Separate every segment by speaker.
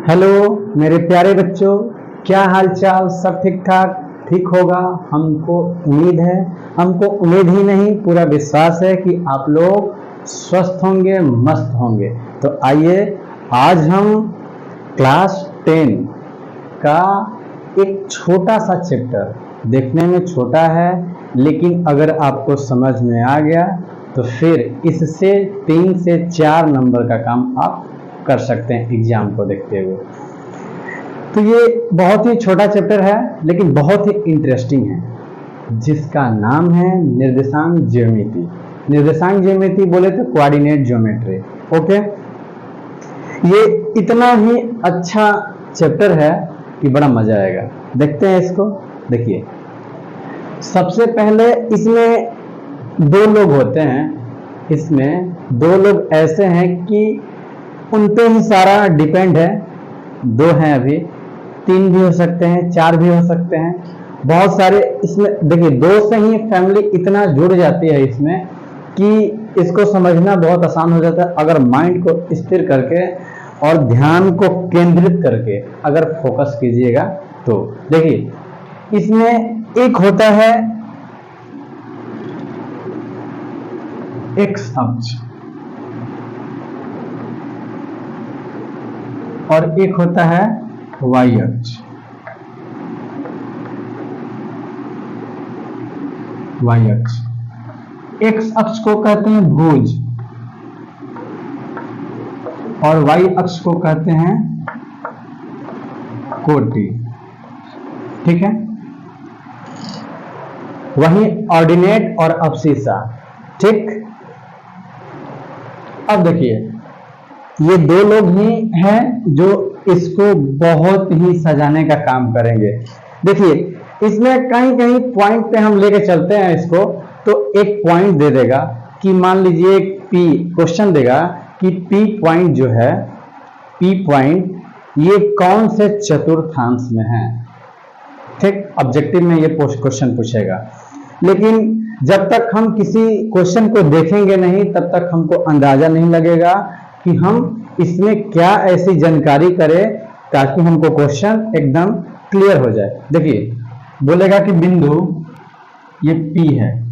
Speaker 1: Hello मेरे प्यारे बच्चों, क्या हाल चाल? सब ठीक ठाक? ठीक होगा, हमको उम्मीद है। हमको उम्मीद ही नहीं, पूरा विश्वास है कि आप लोग स्वस्थ होंगे, मस्त होंगे। तो आइए, आज हम क्लास 10 का एक छोटा सा चैप्टर, देखने में छोटा है लेकिन अगर आपको समझ में आ गया तो फिर इससे 3 से 4 नंबर का काम आप कर सकते हैं एग्जाम को देखते हुए। तो ये बहुत ही छोटा चैप्टर है लेकिन बहुत ही इंटरेस्टिंग है, जिसका नाम है निर्देशांक ज्योमेट्री। निर्देशांक ज्योमेट्री बोले तो कोऑर्डिनेट ज्योमेट्री। ओके, ये इतना ही अच्छा चैप्टर है कि बड़ा मजा आएगा। देखते हैं इसको। देखिए, सबसे पहले इसमें 2 लोग होते हैं। इसमें 2 लोग ऐसे हैं कि उन पे ही सारा डिपेंड है। 2 हैं, अभी 3 भी हो सकते हैं, 4 भी हो सकते हैं, बहुत सारे। इसमें देखिए, 2 से ही फैमिली इतना जुड़ जाती है इसमें कि इसको समझना बहुत आसान हो जाता है अगर माइंड को स्थिर करके और ध्यान को केंद्रित करके अगर फोकस कीजिएगा तो। देखिए, इसमें एक होता है एक्स अक्ष और एक होता है वाई अक्ष। वाई अक्ष, एक्स अक्ष को कहते हैं भुज और वाई अक्ष को कहते हैं कोटि। ठीक है, वही ऑर्डिनेट और अब्सिस्सा। ठीक, अब देखिए, ये 2 लोग ही हैं जो इसको बहुत ही सजाने का काम करेंगे। देखिए, इसमें कहीं कहीं पॉइंट पे हम लेके चलते हैं इसको, तो एक पॉइंट दे देगा कि मान लीजिए पी, क्वेश्चन देगा कि पी पॉइंट जो है, पी पॉइंट ये कौन से चतुर्थांश में है। ठीक, ऑब्जेक्टिव में ये क्वेश्चन पूछेगा। लेकिन जब तक हम किसी क्वेश्चन को देखेंगे नहीं तब तक हमको अंदाजा नहीं लगेगा कि हम इसमें क्या ऐसी जानकारी करें ताकि हमको क्वेश्चन एकदम क्लियर हो जाए। देखिए, बोलेगा कि बिंदु ये P है,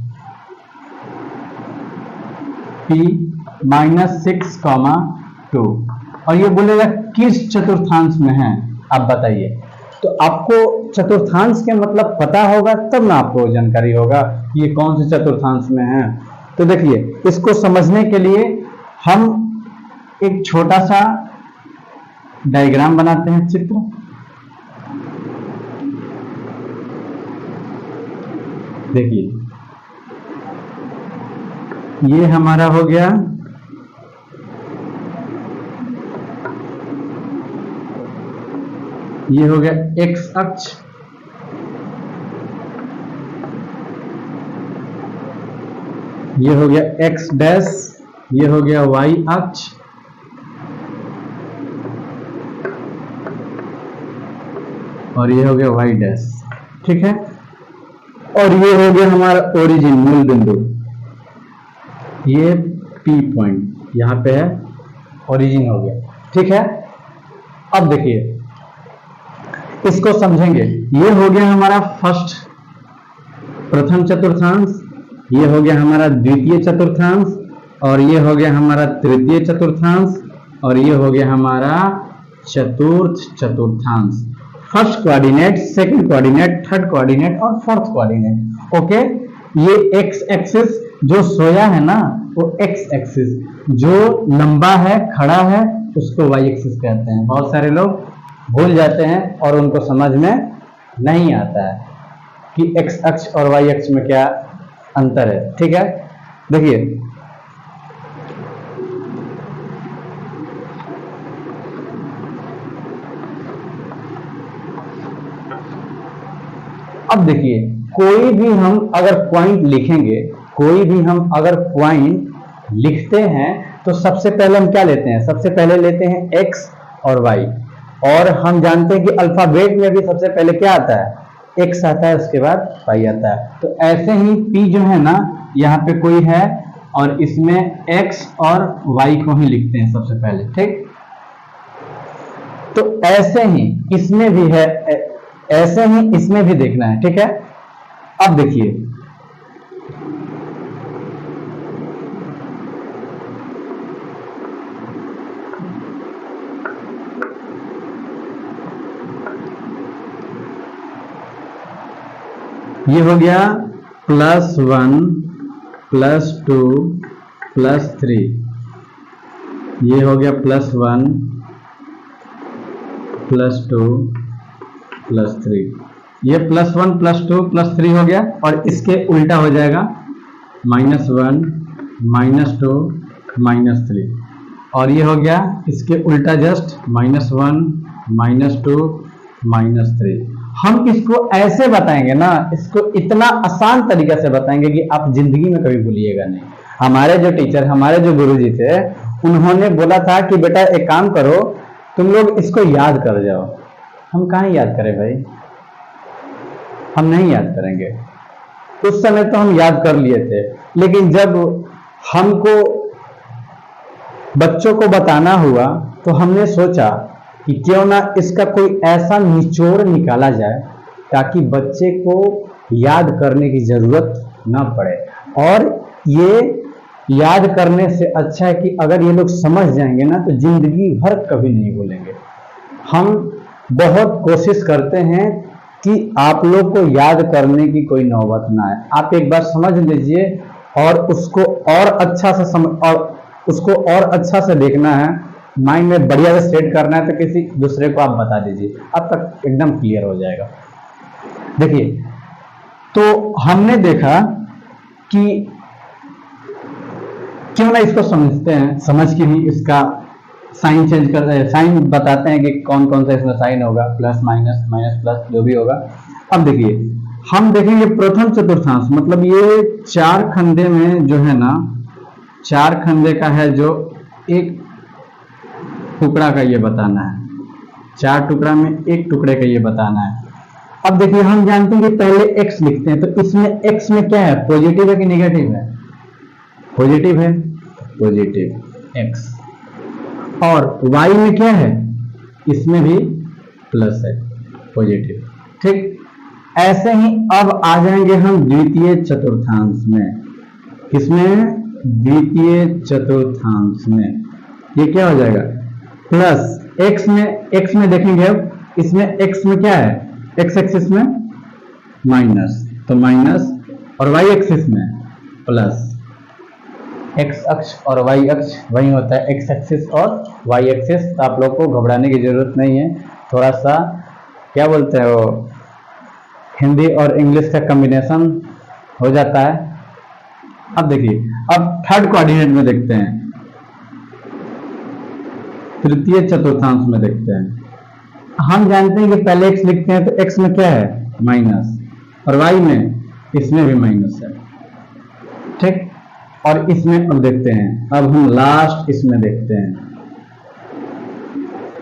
Speaker 1: P -6,2 और ये बोलेगा किस चतुर्थांश में है, आप बताइए। तो आपको चतुर्थांश के मतलब पता होगा तब ना आपको जानकारी होगा कि ये कौन से चतुर्थांश में है। तो देखिए, इसको समझने के लिए हम एक छोटा सा डायग्राम बनाते हैं, चित्र। देखिए, ये हमारा हो गया ये हो गया एक्स अक्ष, ये हो गया एक्स डैश, ये हो गया वाई अक्ष और ये हो गया वाई डैश। ठीक है, और ये हो गया हमारा ओरिजिन, मूल बिंदु। ये पी पॉइंट यहां पे है, ओरिजिन हो गया। ठीक है, अब देखिए, इसको समझेंगे। ये हो गया हमारा फर्स्ट, प्रथम चतुर्थांश, ये हो गया हमारा द्वितीय चतुर्थांश और ये हो गया हमारा तृतीय चतुर्थांश और ये हो गया हमारा चतुर्थ चतुर्थांश। First coordinate, second coordinate, third coordinate और फोर्थ कोऑर्डिनेट। ओके, ये एक्स एक्सिस जो सोया है ना, वो एक्स एक्सिस, जो लंबा है, खड़ा है, उसको वाई एक्सिस कहते हैं। बहुत सारे लोग भूल जाते हैं और उनको समझ में नहीं आता है कि एक्स अक्ष और वाई अक्ष में क्या अंतर है। ठीक है, देखिए, अब देखिए, कोई भी हम अगर पॉइंट लिखेंगे, कोई भी हम अगर पॉइंट लिखते हैं तो सबसे पहले हम क्या लेते हैं? सबसे पहले लेते हैं एक्स और वाई। और हम जानते हैं कि अल्फाबेट में भी सबसे पहले क्या आता है? एक्स आता है, उसके बाद वाई आता है। तो ऐसे ही पी जो है ना, यहाँ पे कोई है और इसमें एक्स और वाई को ही लिखते हैं सबसे पहले। ठीक, तो ऐसे ही इसमें भी है, ऐसे ही इसमें भी देखना है, ठीक है। अब देखिए ये हो गया +1 +2 +3, ये हो गया +1 +2 +3, ये +1 +2 +3 हो गया, और इसके उल्टा हो जाएगा -1 -2 -3, और ये हो गया इसके उल्टा जस्ट -1 -2 -3। हम इसको ऐसे बताएंगे ना, इसको इतना आसान तरीका से बताएंगे कि आप जिंदगी में कभी भूलिएगा नहीं। हमारे जो टीचर, हमारे जो गुरुजी थे, उन्होंने बोला था कि बेटा एक काम करो, तुम लोग इसको याद कर जाओ। हम कहाँ याद करें भाई, हम नहीं याद करेंगे। उस समय तो हम याद कर लिए थे, लेकिन जब हमको बच्चों को बताना हुआ तो हमने सोचा कि क्यों ना इसका कोई ऐसा निचोड़ निकाला जाए ताकि बच्चे को याद करने की जरूरत ना पड़े। और ये याद करने से अच्छा है कि अगर ये लोग समझ जाएंगे ना तो जिंदगी भर कभी नहीं भूलेंगे। हम बहुत कोशिश करते हैं कि आप लोग को याद करने की कोई नौबत ना आए। आप एक बार समझ लीजिए और उसको और अच्छा से देखना है, माइंड में बढ़िया से सेट करना है, तो किसी दूसरे को आप बता दीजिए, अब तक एकदम क्लियर हो जाएगा। देखिए, तो हमने देखा कि क्यों ना इसको समझते हैं, समझ के ही इसका साइन चेंज कर रहे हैं, साइन बताते हैं कि कौन कौन सा इसमें साइन होगा, प्लस माइनस माइनस प्लस जो भी होगा। अब देखिए, हम देखेंगे प्रथम चतुर्थांश, मतलब ये 4 खंडे में जो है ना, 4 खंडे का है, जो एक टुकड़ा का ये बताना है, 4 टुकड़ा में एक टुकड़े का ये बताना है। अब देखिए, हम जानते हैं कि पहले x लिखते हैं, तो इसमें x में क्या है, पॉजिटिव है कि नेगेटिव है? पॉजिटिव है, पॉजिटिव x। और y में क्या है, इसमें भी प्लस है, पॉजिटिव। ठीक, ऐसे ही अब आ जाएंगे हम द्वितीय चतुर्थांश में। किसमें? द्वितीय चतुर्थांश में। ये क्या हो जाएगा, प्लस x में देखेंगे, अब इसमें x में क्या है, x एक्सिस में माइनस, तो माइनस, और y एक्सिस में प्लस। x अक्ष और y अक्ष वही होता है, x एक्सिस और y एक्सिस। तो आप लोग को घबराने की जरूरत नहीं है, थोड़ा सा क्या बोलते हैं वो, हिंदी और इंग्लिश का कॉम्बिनेशन हो जाता है। अब देखिए, अब थर्ड कोऑर्डिनेट में देखते हैं, तृतीय चतुर्थांश में देखते हैं। हम जानते हैं कि पहले x लिखते हैं, तो x में क्या है, माइनस, और y में, इसमें भी माइनस है। ठीक, और इसमें अब देखते हैं, अब हम लास्ट इसमें देखते हैं,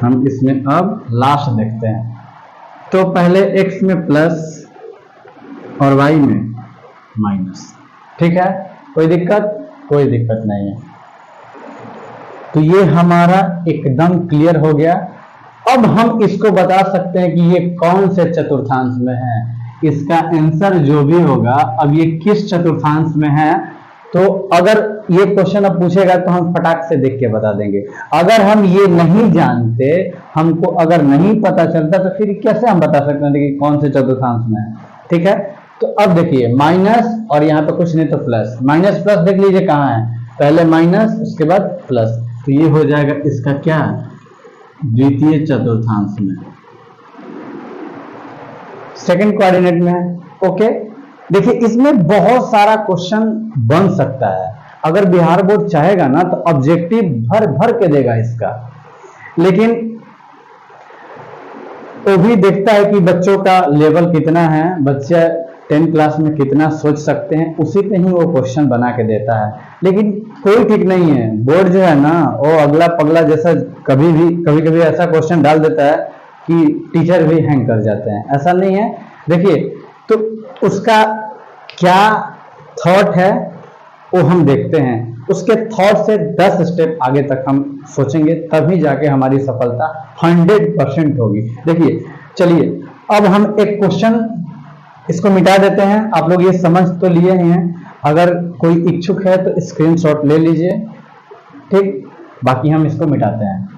Speaker 1: हम इसमें अब लास्ट देखते हैं। तो पहले x में प्लस और y में माइनस। ठीक है, कोई दिक्कत? कोई दिक्कत नहीं है। तो ये हमारा एकदम क्लियर हो गया। अब हम इसको बता सकते हैं कि ये कौन से चतुर्थांश में है। इसका आंसर जो भी होगा, अब ये किस चतुर्थांश में है, तो अगर ये क्वेश्चन अब पूछेगा तो हम फटाक से देख के बता देंगे। अगर हम ये नहीं जानते, हमको अगर नहीं पता चलता, तो फिर कैसे हम बता सकते हैं कि कौन से चतुर्थांश में है। ठीक है, तो अब देखिए, माइनस और यहाँ पे कुछ नहीं तो प्लस, माइनस प्लस देख लीजिए कहाँ है, पहले माइनस उसके बाद प्लस, तो ये हो जाएगा इसका क्या, द्वितीय चतुर्थांश में, सेकंड कोऑर्डिनेट में है। ओके, देखिए इसमें बहुत सारा क्वेश्चन बन सकता है। अगर बिहार बोर्ड चाहेगा ना तो ऑब्जेक्टिव भर भर के देगा इसका, लेकिन वो भी देखता है कि बच्चों का लेवल कितना है, बच्चे 10 क्लास में कितना सोच सकते हैं, उसी पे ही वो क्वेश्चन बना के देता है। लेकिन कोई ठीक नहीं है, बोर्ड जो है ना वो अगला पगला जैसा कभी कभी ऐसा क्वेश्चन डाल देता है कि टीचर भी हैंग कर जाते हैं। ऐसा नहीं है, देखिए तो उसका क्या थॉट है वो हम देखते हैं। उसके थॉट से 10 स्टेप आगे तक हम सोचेंगे, तभी जाके हमारी सफलता 100% होगी। देखिए, चलिए अब हम एक क्वेश्चन इसको मिटा देते हैं। आप लोग ये समझ तो लिए ही हैं, अगर कोई इच्छुक है तो स्क्रीनशॉट ले लीजिए, ठीक। बाकी हम इसको मिटाते हैं।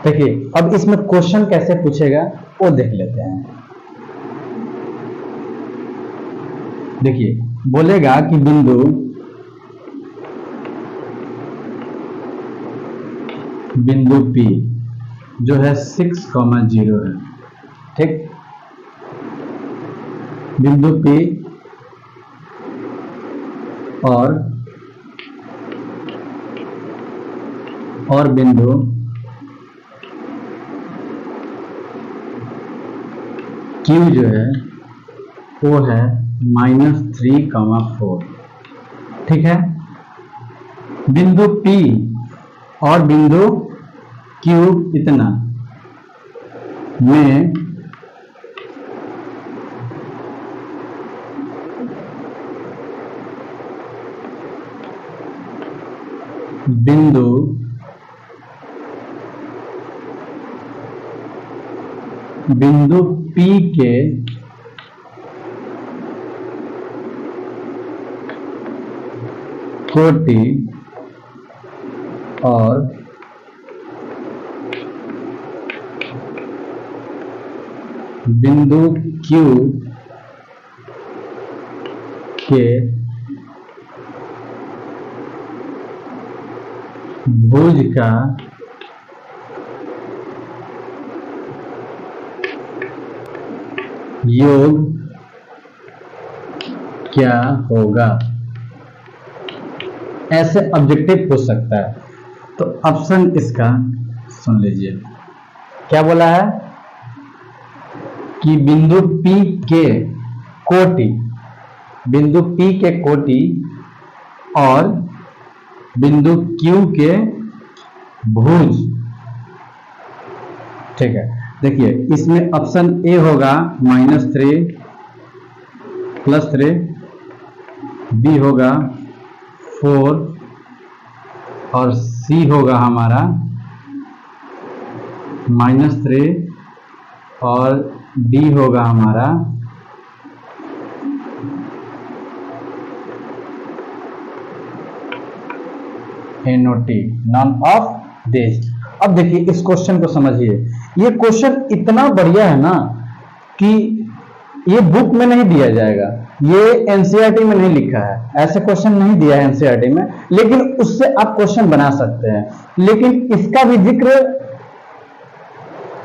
Speaker 1: देखिए, अब इसमें क्वेश्चन कैसे पूछेगा वो देख लेते हैं। देखिए, बोलेगा कि बिंदु P जो है 6,0 है, ठीक। बिंदु P और बिंदु Q जो है वो है -3,4, ठीक है। बिंदु P और बिंदु Q इतना में बिंदु P के कोटि और बिंदु Q के भुज का योग क्या होगा, ऐसे ऑब्जेक्टिव पूछ सकता है। तो ऑप्शन इसका सुन लीजिए, क्या बोला है कि बिंदु P के कोटि, बिंदु P के कोटि और बिंदु Q के भुज, ठीक है। देखिए, इसमें ऑप्शन ए होगा -3 +3, बी होगा 4 और सी होगा हमारा -3 और डी होगा हमारा NOT, नॉन ऑफ दिस। अब देखिए, इस क्वेश्चन को समझिए। ये क्वेश्चन इतना बढ़िया है ना कि ये बुक में नहीं दिया जाएगा, ये एनसीईआरटी में नहीं लिखा है, ऐसे क्वेश्चन नहीं दिया है एनसीईआरटी में, लेकिन उससे आप क्वेश्चन बना सकते हैं। लेकिन इसका भी जिक्र,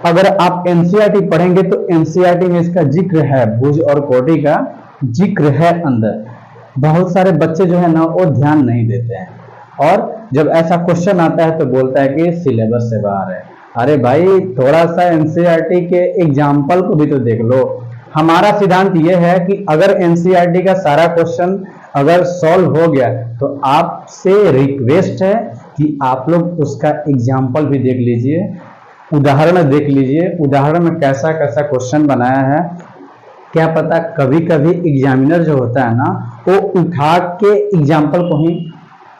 Speaker 1: अगर आप एनसीईआरटी पढ़ेंगे तो एनसीईआरटी में इसका जिक्र है, भुज और कोटि का जिक्र है अंदर। बहुत सारे बच्चे जो है ना वो ध्यान नहीं देते हैं, और जब ऐसा क्वेश्चन आता है तो बोलता है कि सिलेबस से बाहर है। अरे भाई, थोड़ा सा एनसीईआरटी के एग्जाम्पल को भी तो देख लो। हमारा सिद्धांत यह है कि अगर एनसीईआरटी का सारा क्वेश्चन अगर सॉल्व हो गया तो आपसे रिक्वेस्ट है कि आप लोग उसका एग्जाम्पल भी देख लीजिए, उदाहरण देख लीजिए, उदाहरण में कैसा कैसा क्वेश्चन बनाया है। क्या पता कभी कभी एग्जामिनर जो होता है ना वो उठा के एग्जाम्पल को ही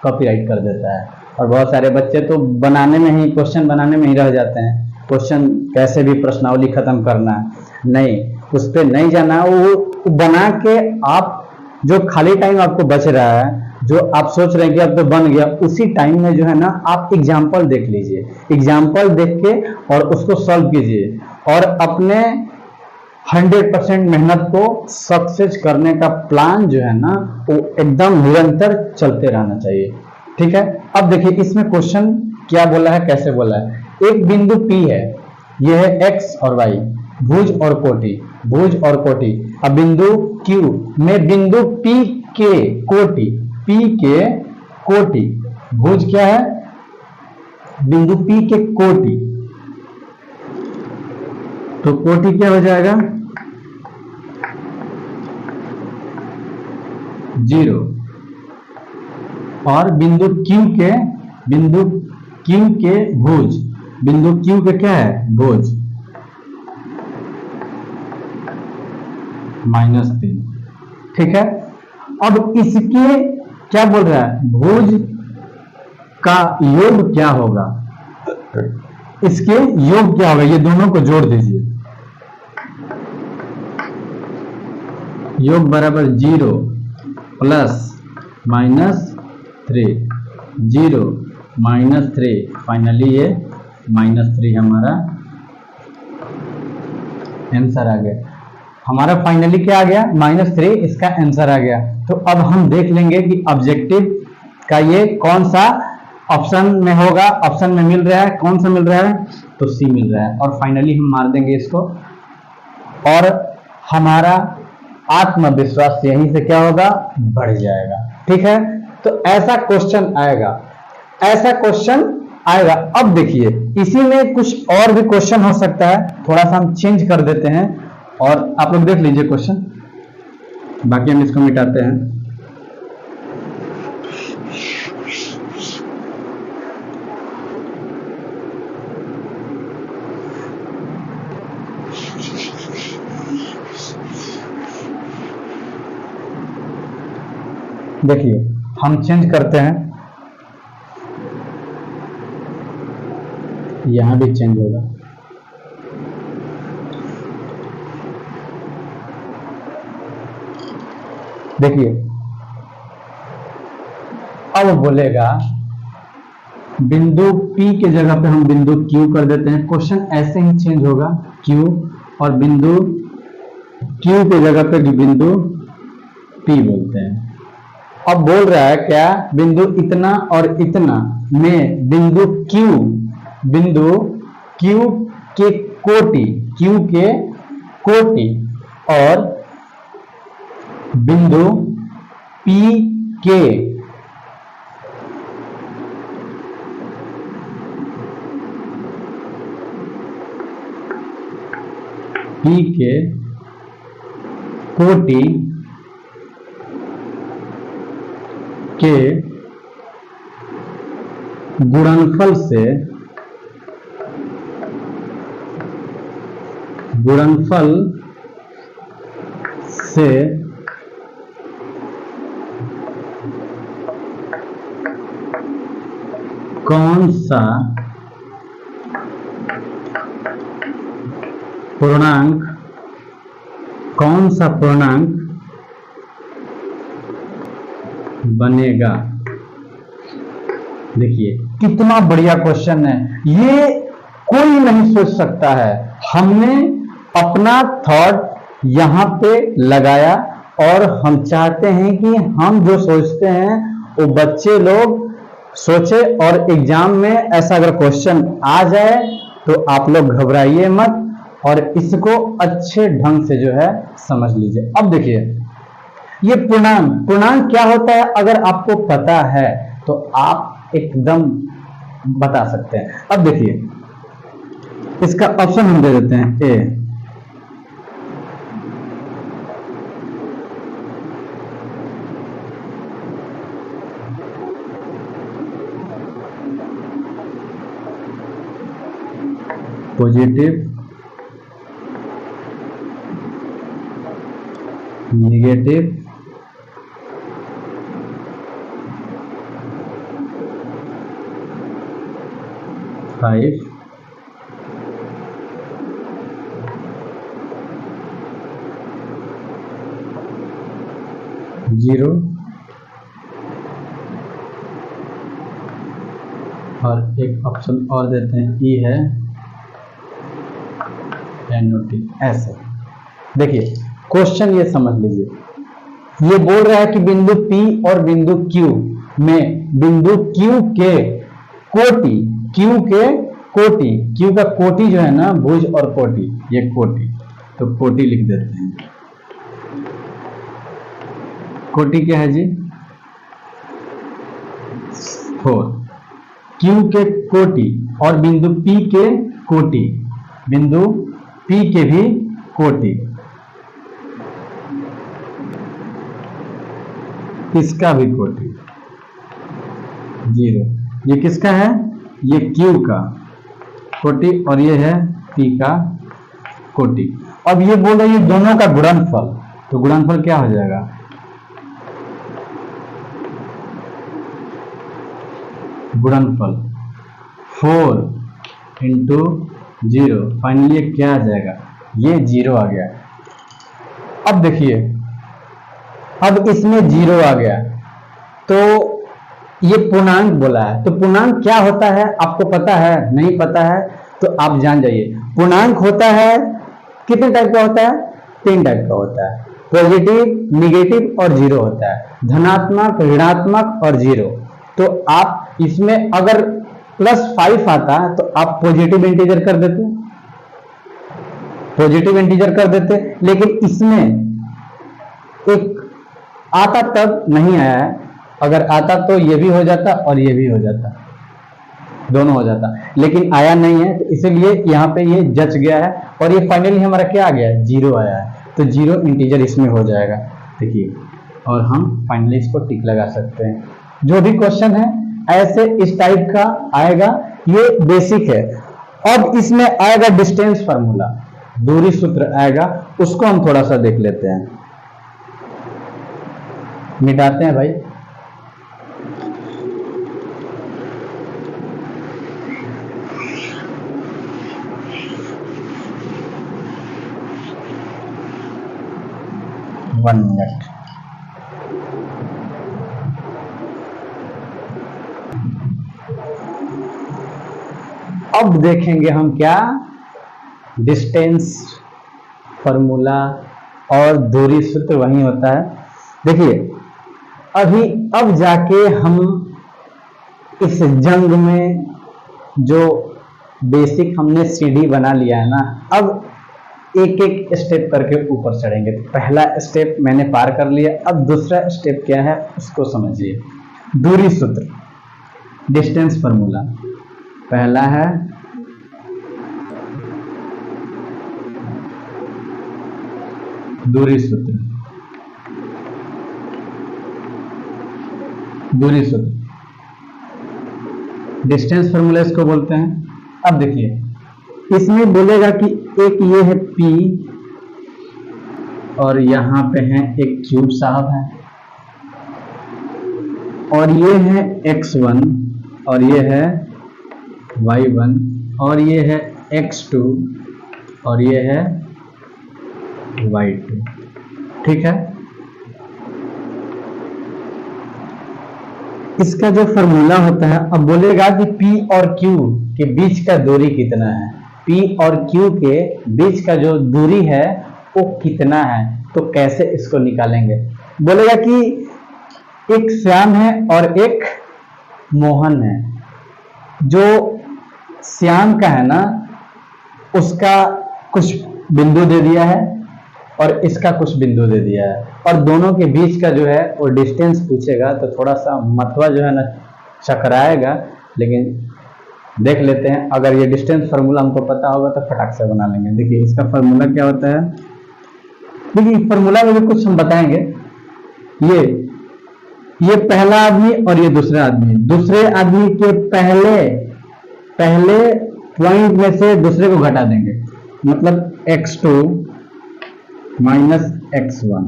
Speaker 1: कॉपीराइट कर देता है, और बहुत सारे बच्चे तो बनाने में ही, क्वेश्चन बनाने में ही रह जाते हैं। क्वेश्चन कैसे भी प्रश्नावली खत्म करना है, नहीं, उस पर नहीं जाना। वो बना के आप जो खाली टाइम आपको बच रहा है, जो आप सोच रहे हैं कि अब तो बन गया, उसी टाइम में जो है ना आप एग्जाम्पल देख लीजिए, एग्जाम्पल देख के और उसको सॉल्व कीजिए, और अपने 100% मेहनत को सक्सेस करने का प्लान जो है ना वो एकदम निरंतर चलते रहना चाहिए, ठीक है। अब देखिए, इसमें क्वेश्चन क्या बोला है, कैसे बोला है। एक बिंदु P है, यह है x और y, भुज और कोटि, भुज और कोटि। अब बिंदु Q में बिंदु P के कोटि, P के कोटि, भुज क्या है, बिंदु P के कोटि, तो कोटि क्या हो जाएगा, 0 और बिंदु Q के भुज, बिंदु Q के क्या है भुज -3। ठीक है, अब इसके क्या बोल रहा है, भुज का योग क्या होगा, इसके योग क्या होगा, ये दोनों को जोड़ दीजिए, योग बराबर 0 प्लस -3, 0 -3, फाइनली ये -3 हमारा आंसर आ गया। हमारा फाइनली क्या आ गया -3, इसका आंसर आ गया। तो अब हम देख लेंगे कि ऑब्जेक्टिव का ये कौन सा ऑप्शन में होगा, ऑप्शन में मिल रहा है, कौन सा मिल रहा है, तो सी मिल रहा है। और फाइनली हम मार देंगे इसको और हमारा आत्मविश्वास यहीं से क्या होगा, बढ़ जाएगा। ठीक है, तो ऐसा क्वेश्चन आएगा, ऐसा क्वेश्चन आएगा। अब देखिए इसी में कुछ और भी क्वेश्चन हो सकता है, थोड़ा सा हम चेंज कर देते हैं और आप लोग देख लीजिए क्वेश्चन, बाकी हम इसको मिटाते हैं। देखिए हम चेंज करते हैं, यहां भी चेंज होगा। देखिए अब बोलेगा बिंदु P के जगह पे हम बिंदु Q कर देते हैं, क्वेश्चन ऐसे ही चेंज होगा, Q और बिंदु Q के जगह पे बिंदु P बोलते हैं। अब बोल रहा है क्या, बिंदु इतना और इतना में बिंदु Q के कोटि और बिंदु P के कोटि के गुणनफल से कौन सा पूर्णांक बनेगा। देखिए कितना बढ़िया क्वेश्चन है, ये कोई नहीं सोच सकता है। हमने अपना थॉट यहां पे लगाया और हम चाहते हैं कि हम जो सोचते हैं वो बच्चे लोग सोचे, और एग्जाम में ऐसा अगर क्वेश्चन आ जाए तो आप लोग घबराइए मत और इसको अच्छे ढंग से जो है समझ लीजिए। अब देखिए ये पूर्णांक क्या होता है, अगर आपको पता है तो आप एकदम बता सकते हैं। अब देखिए इसका ऑप्शन हम दे देते हैं ए, पॉजिटिव, नेगेटिव, 5, जीरो और एक ऑप्शन और देते हैं ई है NOT। ऐसे देखिए क्वेश्चन ये समझ लीजिए, ये बोल रहा है कि बिंदु P और बिंदु Q में बिंदु Q का कोटि जो है ना, भुज और कोटि, ये कोटि, तो कोटि लिख देते हैं। कोटि क्या है जी 4, Q के कोटि और बिंदु P के कोटि, बिंदु P के भी कोटि, किसका भी कोटि 0। ये किसका है? ये Q का कोटि और ये है P का कोटि। अब ये बोल रहे हैं दोनों का गुणनफल, तो गुणनफल क्या हो जाएगा? गुणनफल 4 इंटू 0, फाइनली क्या आ जाएगा? ये 0 आ गया। अब देखिए, अब इसमें 0 आ गया तो ये पूर्णांक बोला है, तो पूर्णांक क्या होता है आपको पता है? नहीं पता है तो आप जान जाइए। पूर्णांक होता है कितने टाइप का होता है? 3 टाइप का होता है, पॉजिटिव, निगेटिव और 0 होता है, धनात्मक, ऋणात्मक और 0। तो आप इसमें अगर +5 आता तो आप पॉजिटिव इंटीजर कर देते, पॉजिटिव इंटीजर कर देते, लेकिन इसमें एक आता तब नहीं आया है। अगर आता तो ये भी हो जाता और ये भी हो जाता, दोनों हो जाता, लेकिन आया नहीं है, तो इसीलिए यहाँ पे ये जच गया है और ये फाइनली हमारा क्या आ गया है? 0 आया है, तो 0 इंटीजर इसमें हो जाएगा। देखिए, और हम फाइनली इसको टिक लगा सकते हैं। जो भी क्वेश्चन है ऐसे इस टाइप का आएगा, ये बेसिक है। अब इसमें आएगा डिस्टेंस फार्मूला, दूरी सूत्र आएगा, उसको हम थोड़ा सा देख लेते हैं। मिटाते हैं भाई। One minute. अब देखेंगे हम क्या डिस्टेंस फॉर्मूला और दूरी सूत्र वही होता है। देखिए, अभी अब जाके हम इस जंग में जो बेसिक हमने सीढ़ी बना लिया है ना, अब एक एक स्टेप करके ऊपर चढ़ेंगे। तो पहला स्टेप मैंने पार कर लिया, अब दूसरा स्टेप क्या है उसको समझिए। दूरी सूत्र, डिस्टेंस फॉर्मूला, पहला है दूरी सूत्र, दूरी सूत्र, डिस्टेंस फॉर्मूला इसको बोलते हैं। अब देखिए, इसमें बोलेगा कि एक ये है P और यहां पे है एक क्यूब साहब है, और ये है x1 और ये है y1 और ये है x2 और ये है y2। ठीक है, इसका जो फॉर्मूला होता है, अब बोलेगा कि P और Q के बीच का दूरी कितना है। P और Q के बीच का जो दूरी है वो कितना है, तो कैसे इसको निकालेंगे? बोलेगा कि एक श्याम है और एक मोहन है। जो श्याम का है ना, उसका कुछ बिंदु दे दिया है और इसका कुछ बिंदु दे दिया है, और दोनों के बीच का जो है वो डिस्टेंस पूछेगा, तो थोड़ा सा मतवा जो है ना चकराएगा, लेकिन देख लेते हैं। अगर ये डिस्टेंस फार्मूला हमको पता होगा तो फटाक से बना लेंगे। देखिए, इसका फार्मूला क्या होता है? देखिए, फार्मूला में भी कुछ हम बताएंगे। ये पहला आदमी और ये दूसरा आदमी, दूसरे आदमी के पहले पॉइंट में से दूसरे को घटा देंगे, मतलब x2 माइनस x1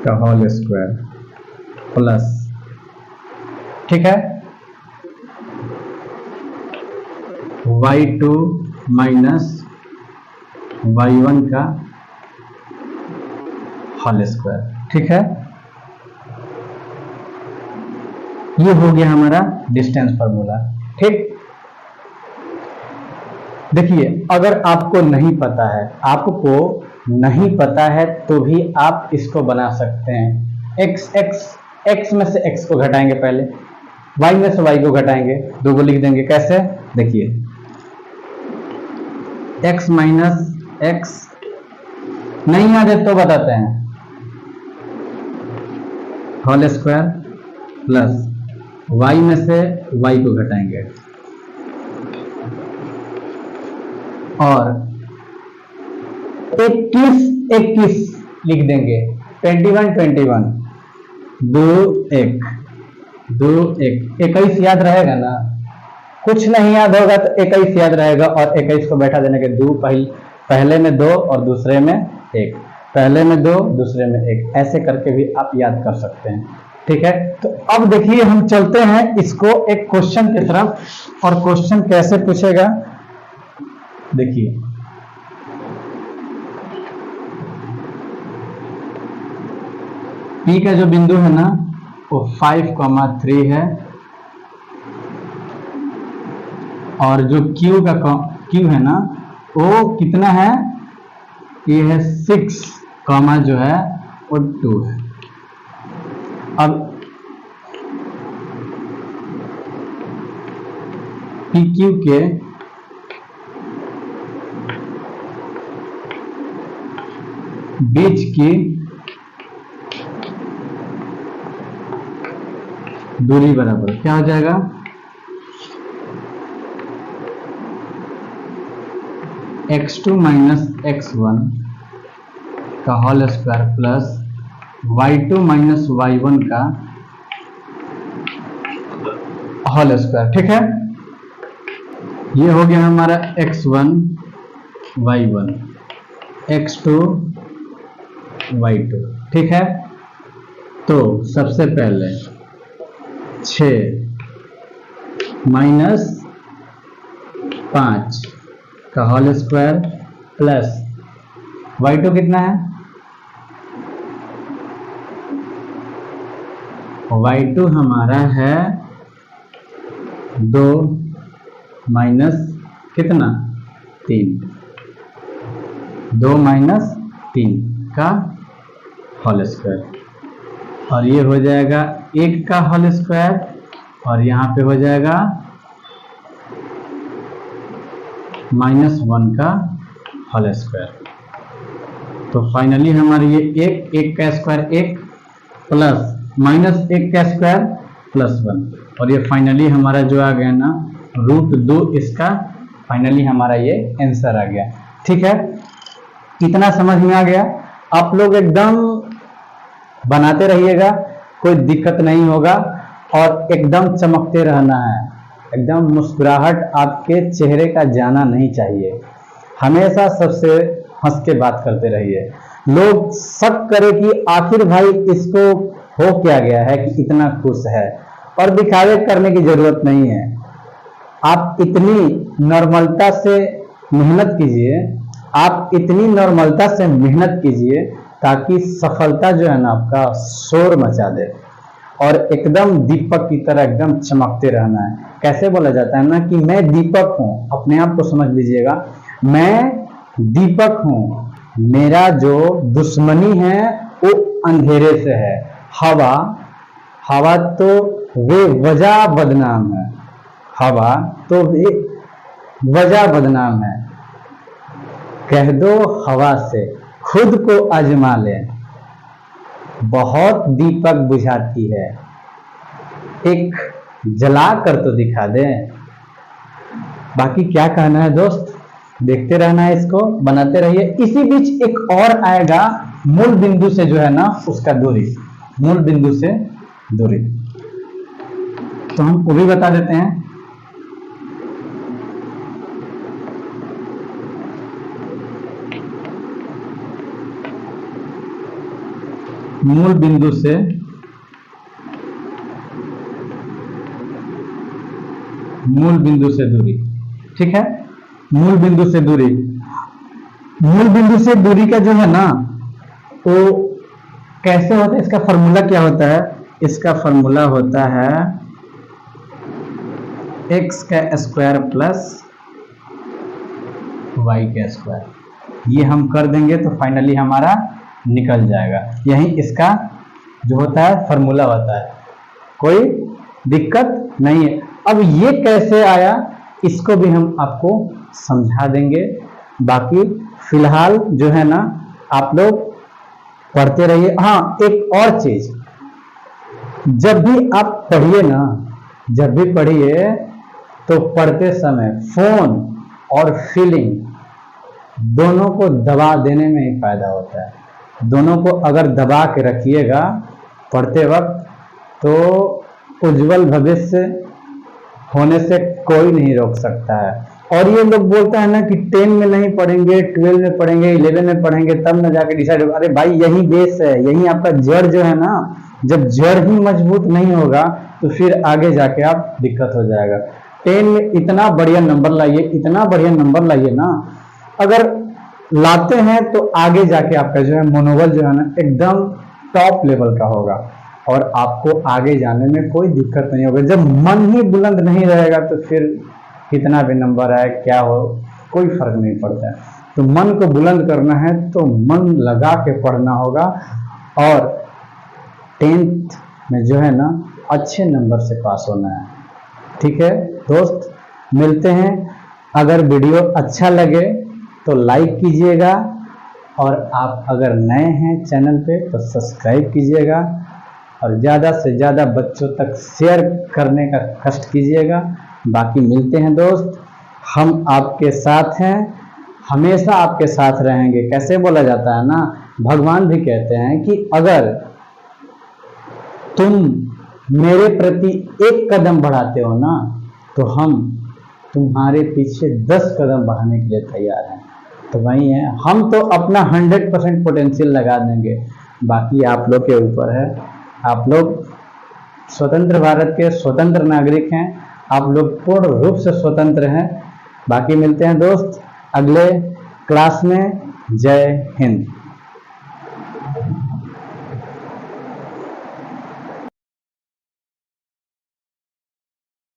Speaker 1: का होल स्क्वायर प्लस, ठीक है, y2 माइनस y1 का होल स्क्वायर। ठीक है, ये हो गया हमारा डिस्टेंस फार्मूला। ठीक, देखिए, अगर आपको नहीं पता है तो भी आप इसको बना सकते हैं। x में से x को घटाएंगे, पहले y में से y को घटाएंगे, दो को लिख देंगे। कैसे? देखिए, x माइनस x नहीं याद है तो बताते हैं, होल स्क्वायर प्लस y में से y को घटाएंगे और 21 लिख देंगे, 21 2 1 2 1 21 याद रहेगा ना? कुछ नहीं याद होगा तो 21 याद रहेगा, और 21 को बैठा देने के दो पहले में 2 और दूसरे में 1, पहले में 2 दूसरे में 1, ऐसे करके भी आप याद कर सकते हैं। ठीक है, तो अब देखिए हम चलते हैं इसको एक क्वेश्चन की तरफ, और क्वेश्चन कैसे पूछेगा देखिए। P का जो बिंदु है ना वो 5,3 है, और जो Q है ना वो कितना है? ये है 6, जो है वो 2 है। अब PQ के बीच की दूरी बराबर क्या हो जाएगा? x2 माइनस x1 का whole square plus y2 minus y1 का होल स्क्वायर। ठीक है, ये हो गया हमारा x1 y1, x2 y2। ठीक है, तो सबसे पहले 6 माइनस 5 का होल स्क्वायर प्लस y2 कितना है? y2 हमारा है 2 माइनस कितना? 3, 2 माइनस 3 का होल स्क्वायर, और ये हो जाएगा 1 का होल स्क्वायर, और यहाँ पे हो जाएगा -1 का होल स्क्वायर। तो फाइनली हमारे ये 1 का स्क्वायर 1 प्लस -1 का स्क्वायर प्लस 1, और ये फाइनली हमारा जो आ गया ना √2, इसका फाइनली हमारा ये आंसर आ गया। ठीक है, इतना समझ में आ गया? आप लोग एकदम बनाते रहिएगा, कोई दिक्कत नहीं होगा, और एकदम चमकते रहना है, एकदम मुस्कुराहट आपके चेहरे का जाना नहीं चाहिए। हमेशा सबसे हंस के बात करते रहिए। लोग शक करे कि आखिर भाई इसको हो क्या गया है कि इतना खुश है, और दिखावे करने की जरूरत नहीं है। आप इतनी नॉर्मलता से मेहनत कीजिए, आप इतनी नॉर्मलता से मेहनत कीजिए ताकि सफलता जो है ना आपका शोर मचा दे, और एकदम दीपक की तरह एकदम चमकते रहना है। कैसे बोला जाता है ना कि मैं दीपक हूँ, अपने आप को समझ लीजिएगा, मैं दीपक हूँ, मेरा जो दुश्मनी है वो अंधेरे से है। हवा तो वे वजह बदनाम है, हवा तो वे वजह बदनाम है। कह दो हवा से खुद को आजमा ले, बहुत दीपक बुझाती है, एक जला कर तो दिखा दे। बाकी क्या कहना है दोस्त, देखते रहना है, इसको बनाते रहिए। इसी बीच एक और आएगा, मूल बिंदु से जो है ना उसका दूरी, मूल बिंदु से दूरी, तो हम वो भी बता देते हैं। मूल बिंदु से दूरी। ठीक है, मूल बिंदु से दूरी, मूल बिंदु से दूरी का जो है ना वो कैसे होता है, इसका फॉर्मूला क्या होता है? इसका फॉर्मूला होता है x का स्क्वायर प्लस y का स्क्वायर। ये हम कर देंगे तो फाइनली हमारा निकल जाएगा। यही इसका जो होता है फॉर्मूला होता है, कोई दिक्कत नहीं है। अब ये कैसे आया इसको भी हम आपको समझा देंगे। बाकी फिलहाल जो है ना आप लोग पढ़ते रहिए। हाँ, एक और चीज, जब भी आप पढ़िए ना, जब भी पढ़िए तो पढ़ते समय फोन और फीलिंग दोनों को दबा देने में ही फायदा होता है। दोनों को अगर दबा के रखिएगा पढ़ते वक्त, तो उज्जवल भविष्य होने से कोई नहीं रोक सकता है। और ये लोग बोलता है ना कि 10 में नहीं पढ़ेंगे, 12 में पढ़ेंगे, 11 में पढ़ेंगे तब ना जाके डिसाइड होगा। अरे भाई यही बेस है, यही आपका जड़ जो है ना, जब जड़ ही मजबूत नहीं होगा तो फिर आगे जाके आप दिक्कत हो जाएगा। 10 में इतना बढ़िया नंबर लाइए, इतना बढ़िया नंबर लाइए ना, अगर लाते हैं तो आगे जाके आपका जो है मनोबल जो है ना एकदम टॉप लेवल का होगा और आपको आगे जाने में कोई दिक्कत नहीं होगा। जब मन ही बुलंद नहीं रहेगा तो फिर कितना भी नंबर आए क्या हो कोई फर्क नहीं पड़ता है। तो मन को बुलंद करना है तो मन लगा के पढ़ना होगा और 10th में जो है ना अच्छे नंबर से पास होना है। ठीक है दोस्त, मिलते हैं। अगर वीडियो अच्छा लगे तो लाइक कीजिएगा और आप अगर नए हैं चैनल पे तो सब्सक्राइब कीजिएगा और ज़्यादा से ज़्यादा बच्चों तक शेयर करने का कष्ट कीजिएगा। बाकी मिलते हैं दोस्त, हम आपके साथ हैं, हमेशा आपके साथ रहेंगे। कैसे बोला जाता है ना, भगवान भी कहते हैं कि अगर तुम मेरे प्रति एक कदम बढ़ाते हो ना तो हम तुम्हारे पीछे 10 कदम बढ़ाने के लिए तैयार हैं। तो वही है, हम तो अपना 100% पोटेंशियल लगा देंगे, बाकी आप लोग के ऊपर है। आप लोग स्वतंत्र भारत के स्वतंत्र नागरिक हैं, आप लोग पूर्ण रूप से स्वतंत्र हैं। बाकी मिलते हैं दोस्त अगले क्लास में। जय हिंद।